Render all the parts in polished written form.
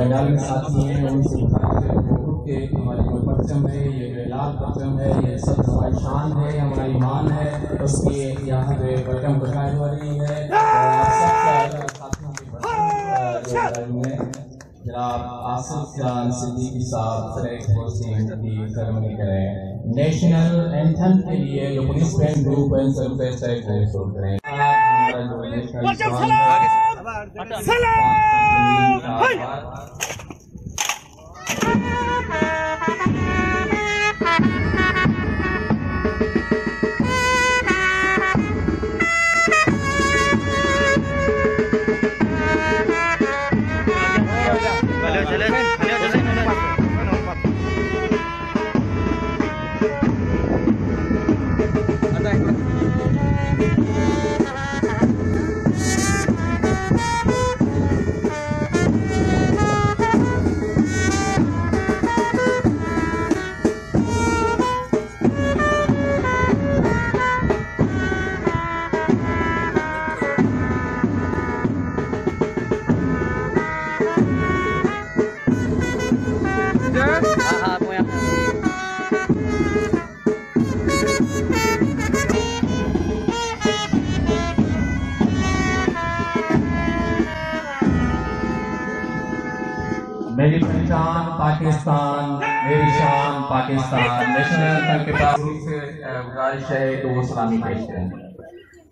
बंगाली साथी हैं उनसे के हमारी जो परचम है, ये लाल परचम है, ये सब हमारी शान है, हमारी मान है, उसकी यहाँ पे वेलकम दिखाई हो रही है। साथियों के जनाब आसिफ जान सिद्दीकी साहब फ्लैग होस्टिंग की सेरेमनी करें। नेशनल एंथम के लिए जो पुलिस बैंड ग्रुप है उनसे रिक्वेस्ट है कि वो शुरू करें। मेरी पहचान पाकिस्तान, मेरी शान पाकिस्तान। नेशनल एंथम के बाद से गुजारिश है तो वो सलामी पेश करें,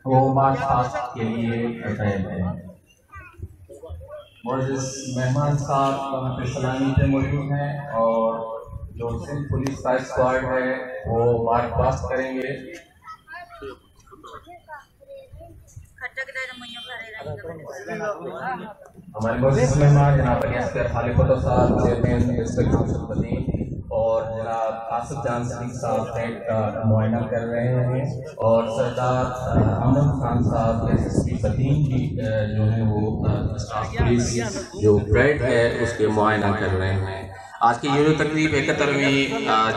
वो मार्च पास्ट के लिए तैयार है। मोअज़्ज़िज़ मेहमान साहब वहाँ पे सलामी पे मौजूद हैं और जो सिंध पुलिस का स्क्वाड है वो मार्च पास्ट करेंगे। हमारे मोअज़्ज़िज़ मेहमान जनाब अलियासगर खालिद साहब चेयरमैन डिस्ट्रिक्ट काउंसिल और जनाब आसिफ जान सिद्दीकी साहब फ्लैग का मुआयना कर रहे हैं और सरदार अमन खान साहब एसएसपी बदीन की जो है वो स्टाफ पुलिस जो परेड है उसके मुआयना कर रहे हैं। आज की ये तकरीब 71वीं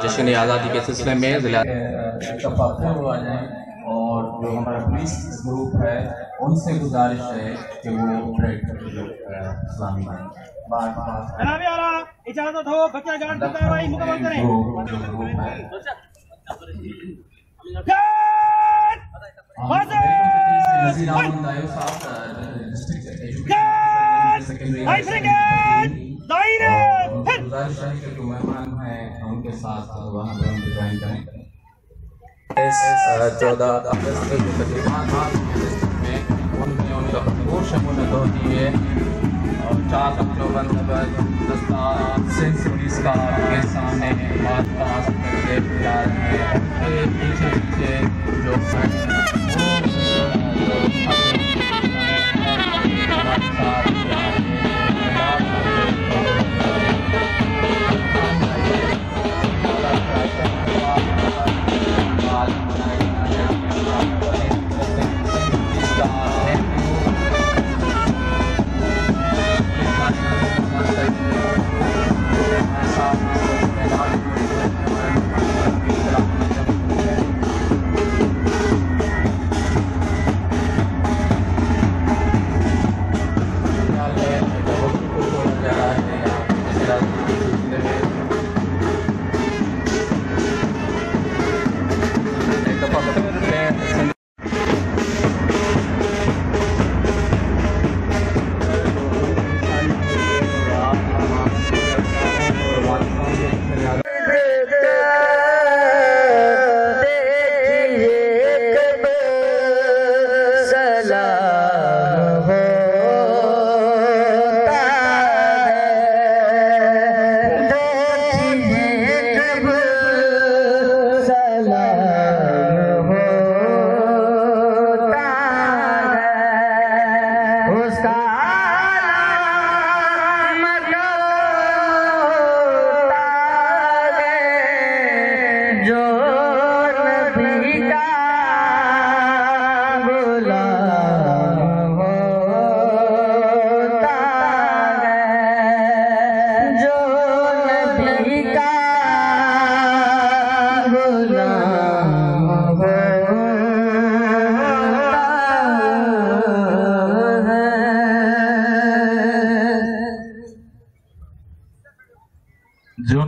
जश्न आज़ादी के सिलसिले में जिला हुआ जाए और जो हमारा पुलिस ग्रुप है उनसे गुजारिश है कि वो परेड सलामी इजाजत हो बच्चा गार्ड की कार्रवाई मुकम्मल करें। जो मेहमान हैं उनके साथ वहाँ पर उनके ज्वाइन करें। 14 अगस्त के तकरीबन में उनका भरपूर शमूलियत होती है और 4 अक्टूबर सिंध पुलिस का के सामने बात पास करके जा रहे हैं। उनके पीछे पीछे जो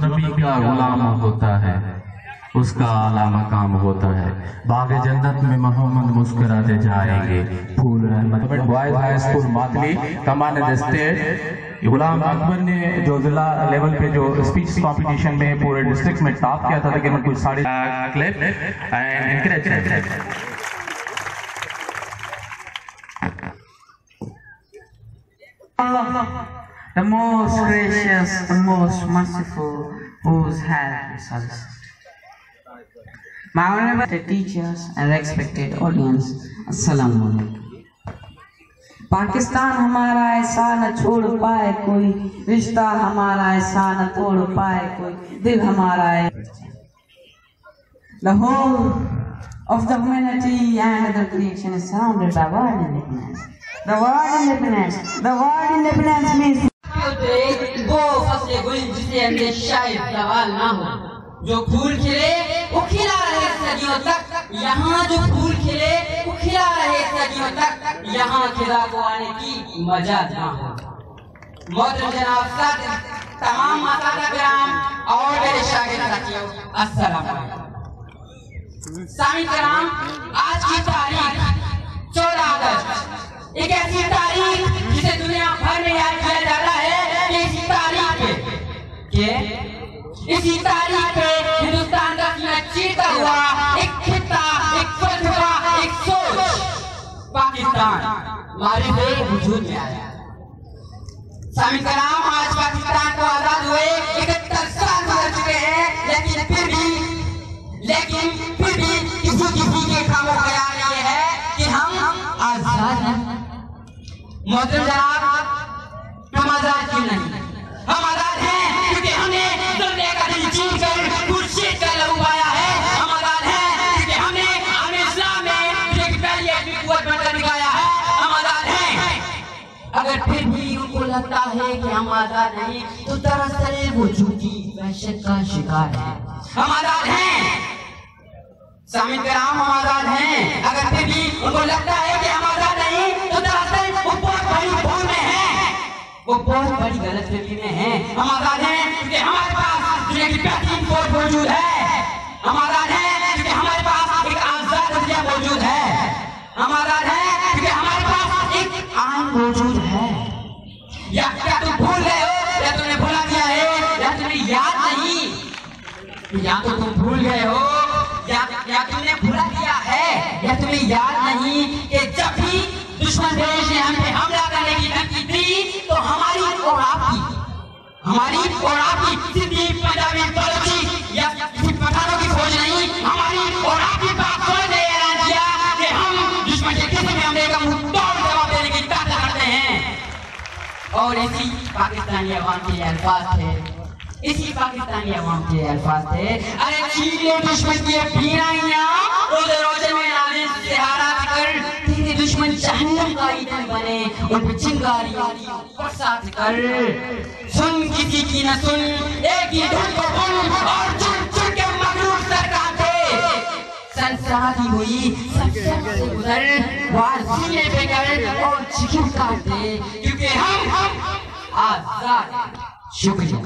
नबी का गुलाम होता है उसका आला मकाम होता है। बाग जन्नत में मोहम्मद मुस्कुराते जाएंगे। फूल Rahmat boys high school Matli command state Ghulam Akbar ने जो जिला लेवल पे जो स्पीच कंपटीशन में पूरे डिस्ट्रिक्ट में टॉप किया था, तकरीबन कुछ 3.5 clip and encourage. The most gracious, the most merciful, whose help is solicitous. My honorable teachers and respected audience, Assalamu alaikum. Pakistan हमारा ऐसा न छोड़ पाए कोई, रिश्ता हमारा ऐसा न तोड़ पाए कोई, दिल हमारा है। The whole of the humanity and the creation is surrounded by word independence. The word independence means वो फसले गुल जिसे अंदर शायद सवाल ना हो। जो फूल खिले वो खिला रहे सदियों तक, यहाँ जो फूल खिले वो खिला रहे सदियों तक, यहाँ खिला को आने की मजा ना हो। मोहतरम जनाब साथ तमाम मातागराम और मेरे शागिर्द साथियों, अस्सलाम वालेकुम। सामी कराम, आज की तारीख 14 अगस्त एक ऐसी तारीख जिसे दुनिया भर में याद किया जाता है कि इसी तारीख पे हिंदुस्तान का सीना चीरता हुआ एक खित्ता, एक फलसफा, एक सोच पाकिस्तान हमारे वजूद में आया। सामी कराम, आज पाकिस्तान को आजाद हुए 71 साल गुजर चुके हैं, लेकिन फिर भी किसी के खामोश ख्याल ये है कि हम आजाद हैं। मोहतरम जनाब, हम आजाद क्यों नहीं? हम आजाद हैं क्योंकि हमने दुनिया का दिल जीत कर खुर्शीद का लहू पाया है। हम आजाद हैं क्योंकि हमने इस्लाम में एक पहली अपनी कुव्वत बनकर दिखाया है। हम आजाद हैं। अगर फिर भी उनको लगता है कि हम आजाद नहीं, तो दरअसल वो झूठी वहशत का शिकार है। हम आजाद हैं सामिन कराम, हम आजाद हैं। अगर फिर भी उनको लगता है कि हम आजाद नहीं, तो दरअसल वो बहुत बड़ी भूल में है, वो बहुत बड़ी गलतफहमी में है। हम आजाद हैं क्योंकि हमारे पास दुनिया की बेहतरीन फौज मौजूद है। हम आजाद हैं क्योंकि हमारे पास एक आजाद दुनिया मौजूद है। हम आजाद हैं क्योंकि हमारे पास एक आइन मौजूद है। या क्या तुम भूल गए हो, या तुमने भुला दिया है, या तुम्हें याद नहीं? या तो तुम भूल गए हो, या तुमने भुला दिया है, या तुम्हें याद नहीं कि जब भी दुश्मन देश ने हम पे हमला करने की धमकी दी, तो हमारी और आपकी सिंधी, पंजाबी, बलोची या किसी पठानों की फौज नहीं, हमारी और आपकी बात फौज ने ऐलान किया कि हम दुश्मन के किसी भी हमले का मुंह तोड़ जवाब देने की ताकत रखते हैं। और इसी पाकिस्तानी अवाम के अल्फाज थे, अरे चीले दुश्मन की बीनाइयां रोज़े रोज़े में नाज़िल से हारा कर, तेरे दुश्मन जहन्नम का ईंधन बने और चिंगारियों बरसात कर। सुन किसी की न सुन, एक ही धुन को बुन और चुन के मगरूर सर काटे। संसारी हुई सबसे गुजर, वार सीने पे कर और जिगर काट दे, क्योंकि हम आजाद। शुक्रिया।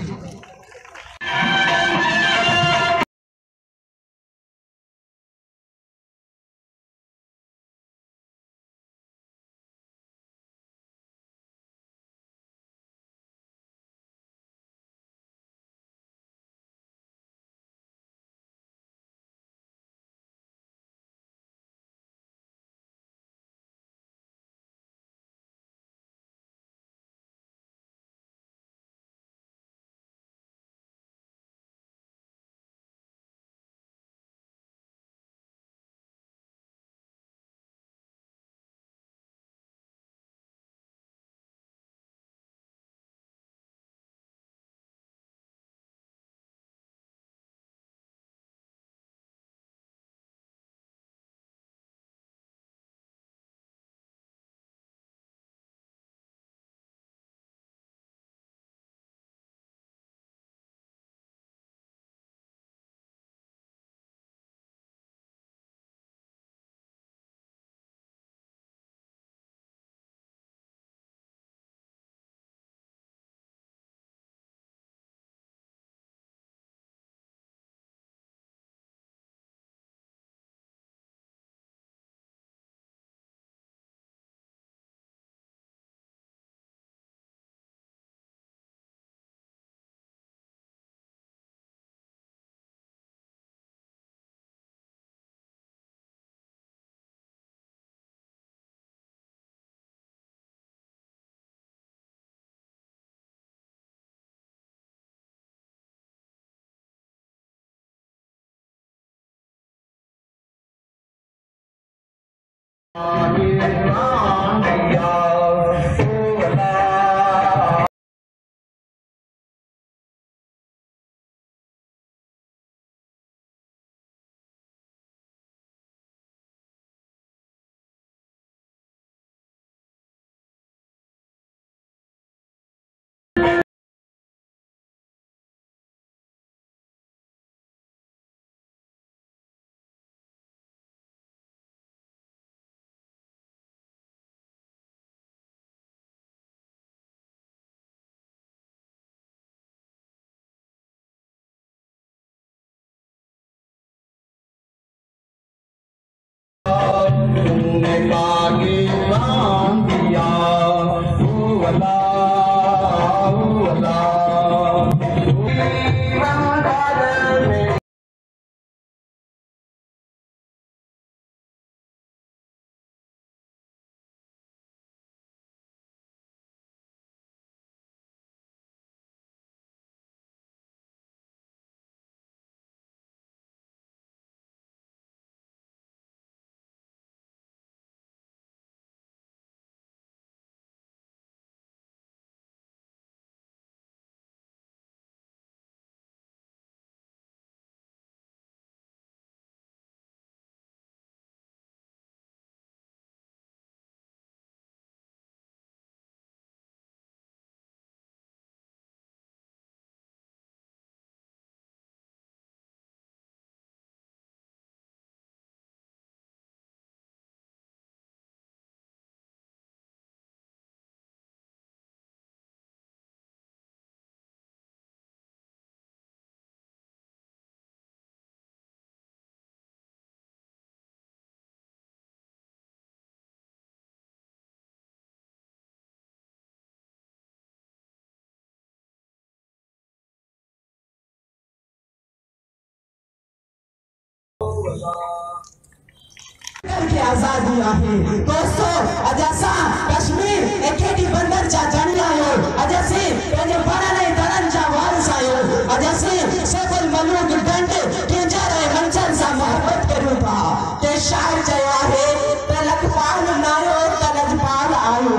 की आजादी आहे दोस्तों अजसा कश्मीर एकेडी बंदर चा जणी आयो अजसे पंहिंजे पढ़ाई दरन जा वारिस आयो अजसे सफल मलूक डंड किंजर ऐं मंचर सां मोहब्बत करियूं था के शायर चयो आहे त लखपाल नायो त लजपाल आयो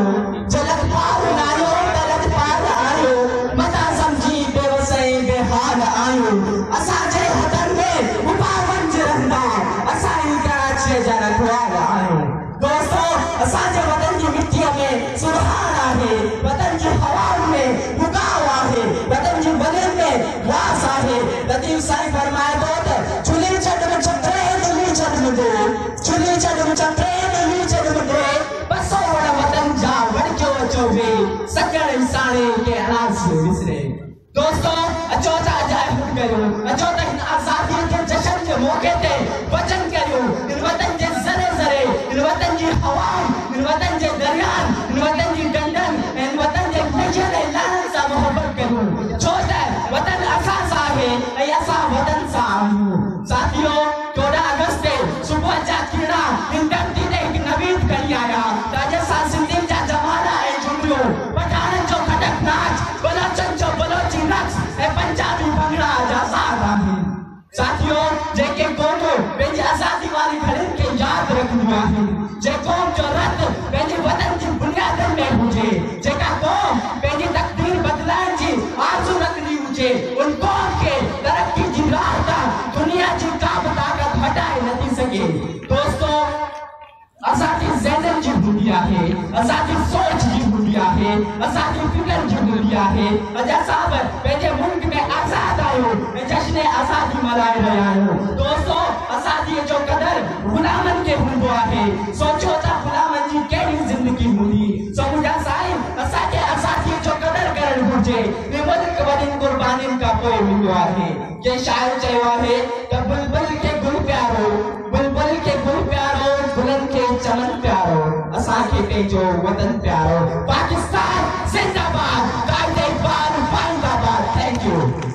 जो लखपाल नायो त लजपाल आयो मता समझी बेवसई बेहाल आयो असांजे हथनि में उपावंज रहंदा असां कराची जा रखवाल आयो दोस्तों असांजे वतन जी मिट्टीअ में सुभान आहे वतन जी हवाउनि में मुकाव आहे वतन जी बदन में वास आहे लतीफ़ साईं फरमाए थो त चुली छॾ मुंहिंजे दिली छॾ मुंहिंजे चुली छॾ मुंहिंजे दिली छॾ मुंहिंजे बसो वण वतन जा वड़कियो अचो वे सकड़ इंसाने के अनाज विसरे दोस्तों अचो त अजाइब करियो अचो त हिन आज़ादी के जश्न के मौके ते वचन करियो इन वतन जे ज़रे ज़रे इन वतन जी हवाउनि इन वतन जे दरियानि इन वतन जी डंडनि इन वतन जे नजर ऐं लानत सां मोहब्बत करियो छो त वतन असां सां आहे ऐं असां वतन सां आहियूं साथियो 14 अगस्त ते सुबुह जा किरणा इन धरती ते हिकु नवीद खणी आया त अॼु असां सिंधियुनि जा जवान ऐं झुमिरियूं पठाणनि जो खटक नाच बलोचनि जो बलोची रक़्स ऐं पंजाबी भंगड़ा जा साथ आहिनि साथियों जेके क़ौमूं पंहिंजी आज़ादी वारी घड़ियुनि खे यादि रखंदियूं आहिनि जे क़ौम जो रत पंहिंजे वतन जी बुनियादनि में हुजे जेका क़ौम पंहिंजी तक़दीर बदिलाइण जी आरज़ू रखंदी हुजे उन क़ौम खे तरक़ी जी राह तां दुनिया जी का बि ताक़त हटाए नथी सघे दोस्तों असांजी ज़हननि जी बूंदी आहे असांजी सोच जी बूंदी आहे असांजी फिकर जी बूंदी आहे अॼु असां बि पंहिंजे मुल्क में आज़ाद आहियूं ऐं जश्न आज़ादी मल्हाए रहिया आहियूं दोस्तों आज़ादीअ जो क़दुरु ग़ुलामनि खे हूंदो आहे सोचियो त ग़ुलामनि जी कहिड़ी ज़िंदगी हूंदी सो मुंहिंजा साईं असांखे आज़ादीअ जो क़दुरु करणु घुरिजे ॿिए मुल्क वॾियुनि क़ुर्बानियुनि खां पोइ मिलियो आहे के शाइर चयो आहे त बुलबुल खे गुल प्यारो गुलनि खे चमन प्यारो असांखे पंहिंजो वतन प्यारो पाकिस्तान जिंदाबाद कायदे इक़बाल ज़िंदाबाद थैंक यू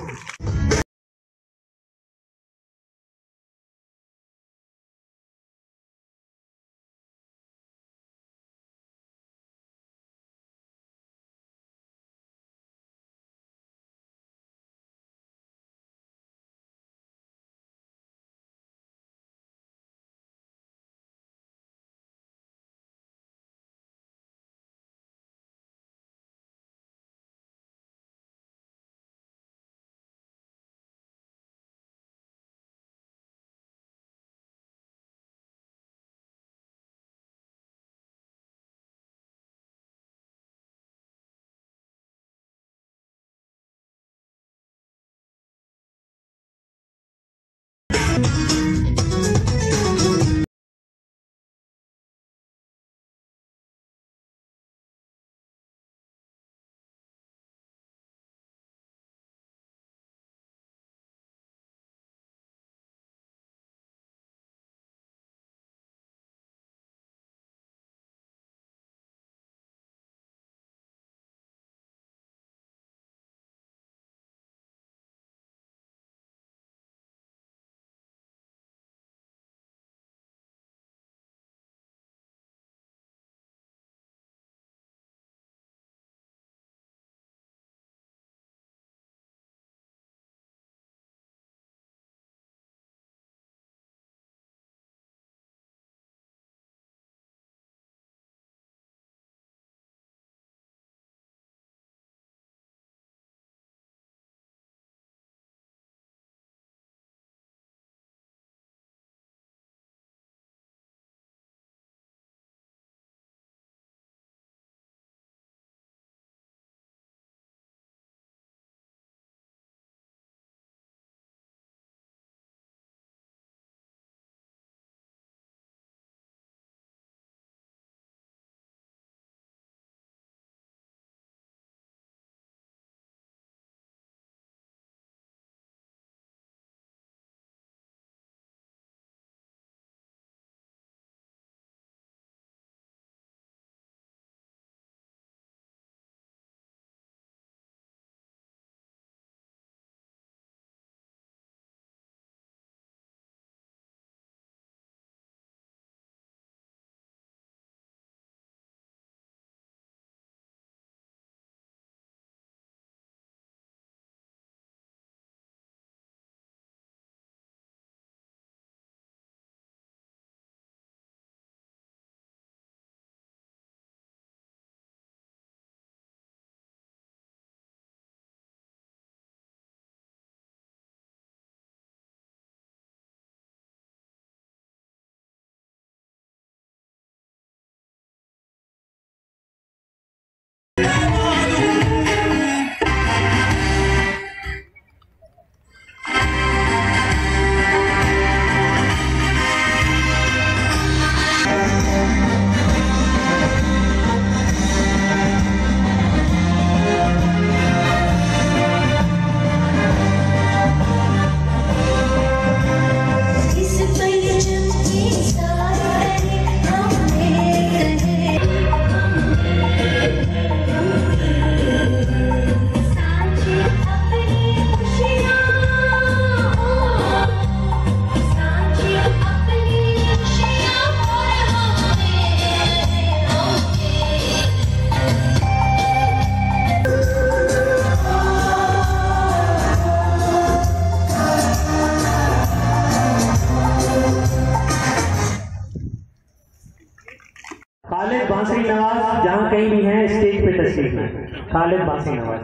खालिद बांसुरी नवाज जहां कहीं भी हैं स्टेज पे तशरीफ लाएं। खालिद बांसुरी नवाज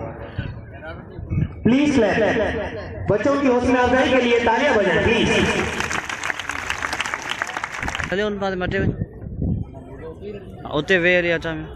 प्लीज क्लैप। बच्चों की हौसला अफजाई के लिए तालियां बजाएं प्लीज। चले उन बात मटे होते वे एरिया में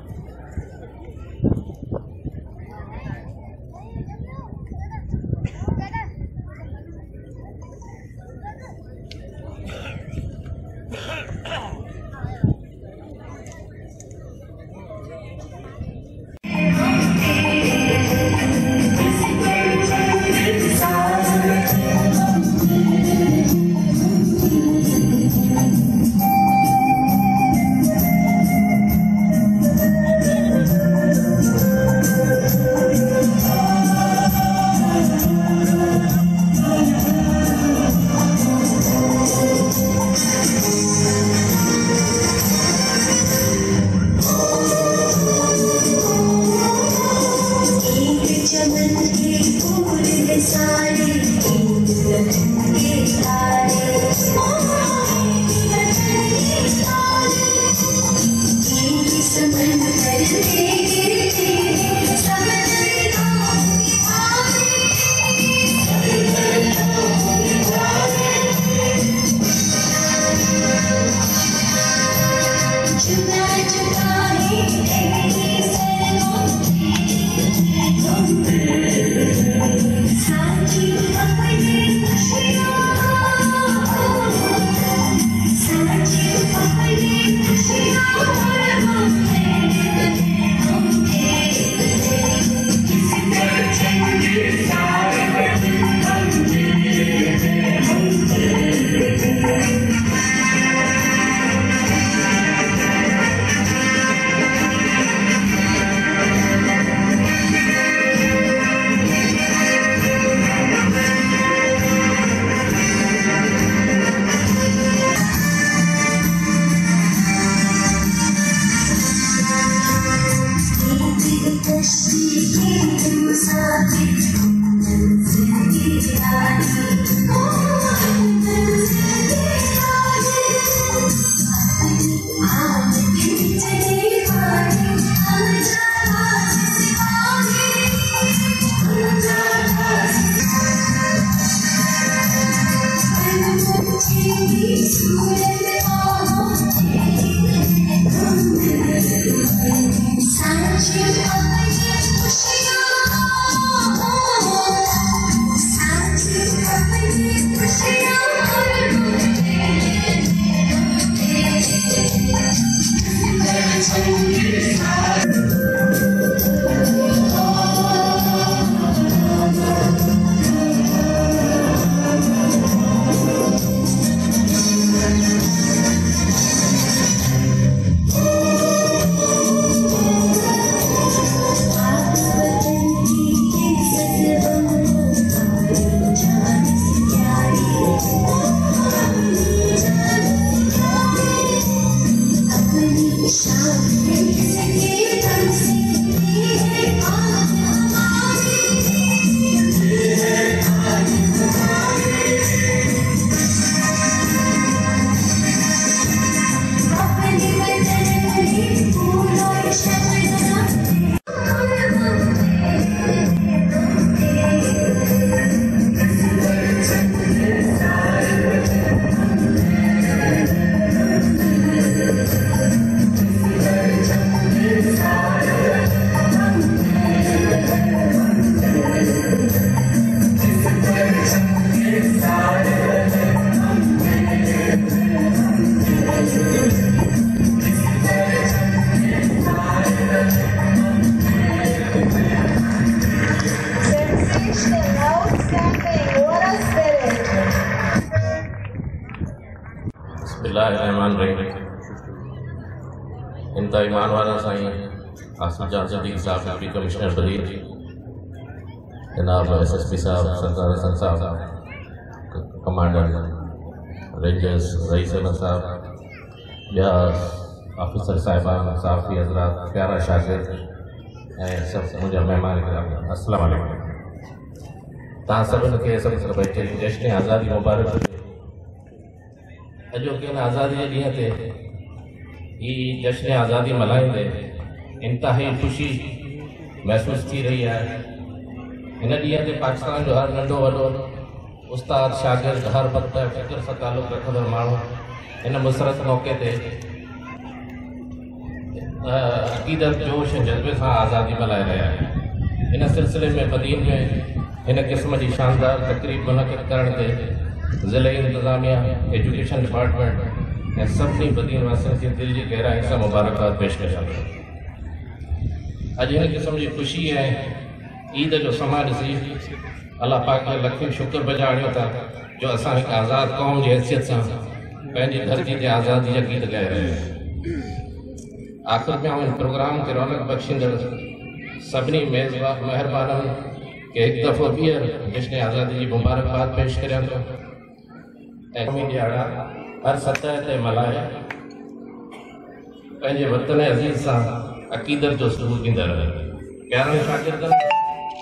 इंतहा ईमान वाला साईं आसिफ जान सदीक साहब, डिप्टी कमिश्नर बरीर, जनाब SSP साहब, सरदार हसन साहब, कमांडर रेंजर्स रईस अहमद साहब, ॿिया ऑफिसर साहिबान, साफ़ी हज़रात, प्यारा शागिर्द ऐं सभु मुंहिंजा महिमान किराम, अस्सलाम वालेकुम। तव्हां सभिनि खे सभु बैठे जश्न आज़ादी मुबारक हुजे। अॼोके आज़ादी जे ॾींहं ते ही जश्न आज़ादी मल्हाईंदे इंतहाई ख़ुशी महसूस थी रही है। इन ॾींहं ते पाकिस्तान जो हर नंढो वॾो उस्ताद, शागिर्द, हर वक़्त फ़िक्र सां तालुक़ रखंदड़ माण्हू इन मुसरत मौक़े ते अक़ीदत, जोश ऐं जज़्बे सां आज़ादी मल्हाए रहिया आहिनि। इन सिलसिले में मदीन में हिन क़िस्म जी शानदार तक़रीब मुनक़िद करण ते ज़िले इंतज़ामिया, एजुकेशन डिपार्टमेंट ऐं सभिनी मदीन वासियुनि खे दिलि जी गहराई सां मुबारकबाद पेश कयां थो। अॼु हिन क़िस्म जी ख़ुशी ऐं ईद जो समा ॾिसी अल्लाह पाक खे लखनि शुक्र बजा आणियो था जो असां हिकु आज़ाद क़ौम जी हैसियत सां पंहिंजी धरती ते आज़ादी जा गीत ॻाए रहिया आहियूं। आख़िर में आउं प्रोग्राम खे रौनक बख़्शींदड़ सभिनी महिरबाननि खे हिकु दफ़ो ॿीहर जश्न आज़ादी जी मुबारकबाद पेश करियां थो ऐं क़ौमी ॾियारा हर सतह ते मल्हाए पंहिंजे वतन अज़ीज़ सां अक़ीदत जो सबूत ॾींदा रहनि। प्यारनि शागिर्दनि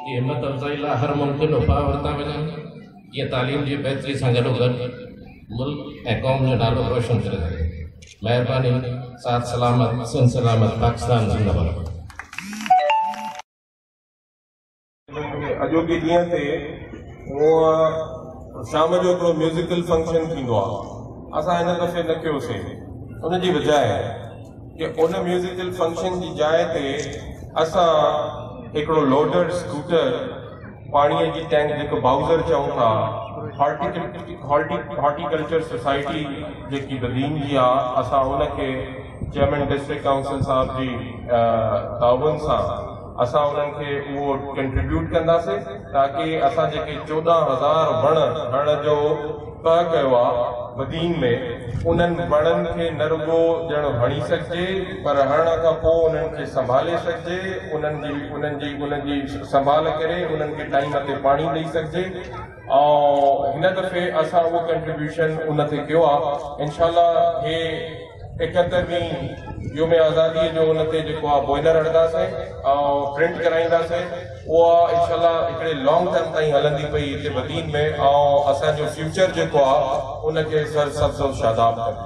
जी हिमत अफ़ज़ाई लाइ हर मुमकिन उपाउ वरिता वञनि जीअं तालीम जी बहितरी सां गॾोगॾु मुल्क ऐं क़ौम जो नालो रोशन करे सघे। महिरबानी, साथ सलामत, सिंध सलामत, पाकिस्तान ज़िंदाबाद। अॼोके ॾींहं ते उहा शाम जो हिकिड़ो म्यूज़िकल फंक्शन थींदो आहे, असां हिन दफ़े न कयोसीं। उनजी वजह आहे कि उन म्यूज़िकल फंक्शन जी जाइ ते असां हिकिड़ो लोडर स्कूटर, पाणीअ जी टैंक जेको बाउज़र चऊं था, हॉर्टिकल्चर सोसाइटी जेकी बदीन जी आहे, असां उनखे चेयरमैन डिस्ट्रिक्ट काउंसिल साहब जी ताउन सां असां उन्हनि खे उहो कंट्रीब्यूट कंदासीं ताकि असां जेके 14,000 वण हण जो तय कयो आहे बदीन में, उन्हनि वणनि खे न रुगो ॼणो हणी सघिजे पर हणण खां पोइ उन्हनि खे संभाले सघिजे, उन्हनि जी संभाल करे उन्हनि खे टाइम ते पाणी ॾेई सघिजे। ऐं हिन दफ़े असां उहो कंट्रीब्यूशन उन ते कयो आहे। इंशाल्लाह हे 71वीं योम आज़ादी जो उनते जेको आहे बोइनर हणंदासीं ऐं प्रिंट कराईंदासीं उहा इंशाल्लाह हिकिड़े लॉन्ग टर्म ताईं हलंदी पई हिते बदीन में ऐं असांजो फ्यूचर जेको आहे उनखे सरसब्ज़ और शादाब करे।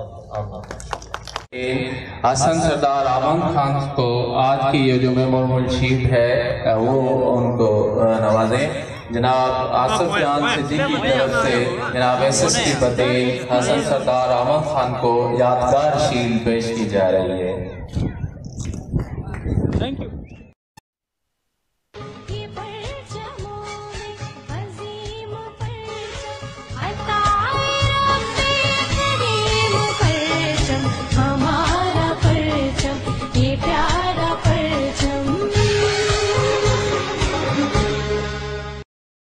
हसन सरदार आमन खान को आज की ये जो मेमोरियल शीट है वो उनको नवाजें। जनाब आसिफ जान सिद्दीकी की तरफ से जनाब SSP पटेल हसन सरदार आमन खान को यादगार शील्ड पेश की जा रही है। Thank you.